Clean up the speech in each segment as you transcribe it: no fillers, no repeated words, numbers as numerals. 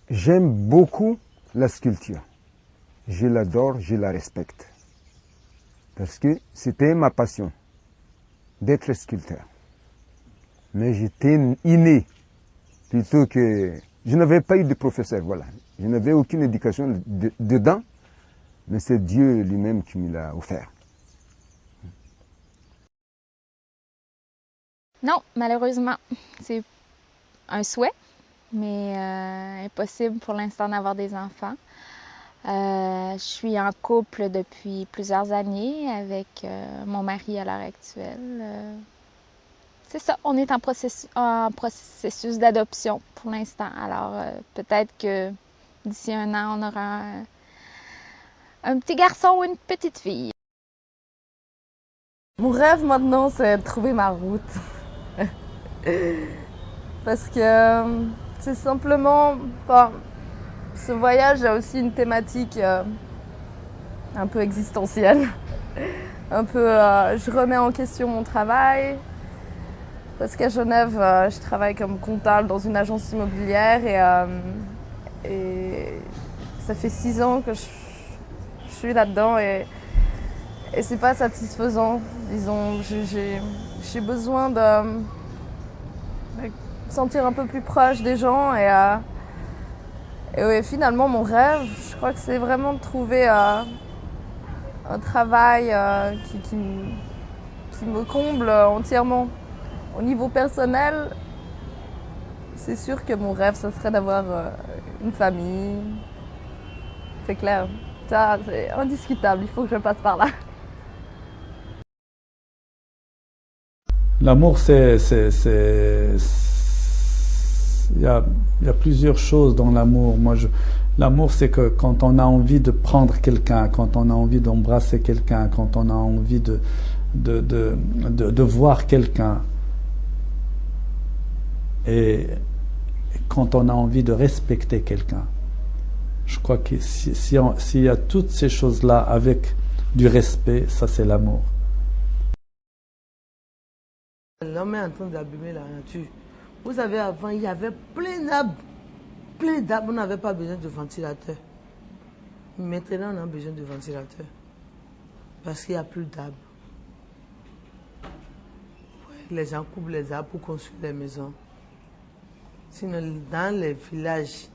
J'aime beaucoup la sculpture. Je l'adore, je la respecte. Parce que c'était ma passion d'être sculpteur. Mais j'étais inné, plutôt que... Je n'avais pas eu de professeur, voilà. Je n'avais aucune éducation dedans, mais c'est Dieu lui-même qui me l'a offert. Non, malheureusement, c'est un souhait, mais impossible pour l'instant d'avoir des enfants. Je suis en couple depuis plusieurs années avec mon mari à l'heure actuelle. C'est ça, on est en processus d'adoption pour l'instant. Alors peut-être que d'ici un an, on aura un petit garçon ou une petite fille. Mon rêve maintenant, c'est de trouver ma route. Parce que c'est simplement... Enfin, ce voyage a aussi une thématique un peu existentielle. Un peu, je remets en question mon travail. Parce qu'à Genève, je travaille comme comptable dans une agence immobilière et ça fait 6 ans que je suis là-dedans et c'est pas satisfaisant. Disons, j'ai besoin de me sentir un peu plus proche des gens et ouais, finalement mon rêve, je crois que c'est vraiment de trouver un travail qui me comble entièrement. Au niveau personnel, c'est sûr que mon rêve, ce serait d'avoir une famille. C'est clair. Ça, c'est indiscutable. Il faut que je passe par là. L'amour, il y a plusieurs choses dans l'amour. L'amour, c'est que quand on a envie de prendre quelqu'un, quand on a envie d'embrasser quelqu'un, quand on a envie de voir quelqu'un, et quand on a envie de respecter quelqu'un. Je crois que s'il y a toutes ces choses-là avec du respect, ça c'est l'amour. L'homme est en train d'abîmer la nature. Vous savez, avant, il y avait plein d'arbres. Plein d'arbres, on n'avait pas besoin de ventilateur. Maintenant, on a besoin de ventilateur. Parce qu'il n'y a plus d'arbres. Les gens coupent les arbres pour construire les maisons. Sinon, dans les villages,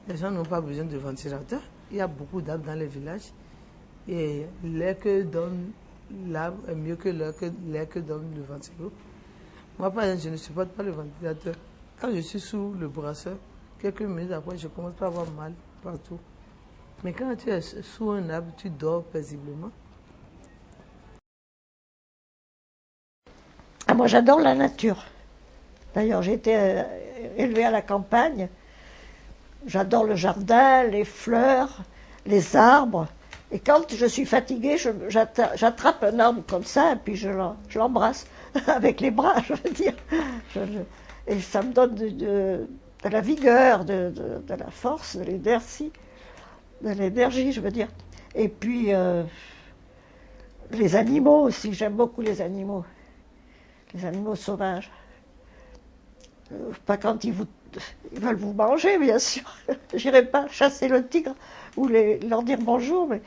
les gens n'ont pas besoin de ventilateur. Il y a beaucoup d'arbres dans les villages. Et l'air que donne l'arbre est mieux que l'air que donne le ventilateur. Moi, par exemple, je ne supporte pas le ventilateur. Quand je suis sous le brasseur, quelques minutes après, je commence à avoir mal partout. Mais quand tu es sous un arbre, tu dors paisiblement. Ah, moi, j'adore la nature. D'ailleurs, j'ai été élevée à la campagne. J'adore le jardin, les fleurs, les arbres. Et quand je suis fatiguée, j'attrape un arbre comme ça et puis je l'embrasse avec les bras, je veux dire. Et ça me donne de la vigueur, de la force, de l'énergie, je veux dire. Et puis, les animaux aussi, j'aime beaucoup les animaux sauvages. Pas quand ils veulent vous manger, bien sûr. J'irai pas chasser le tigre ou leur dire bonjour, mais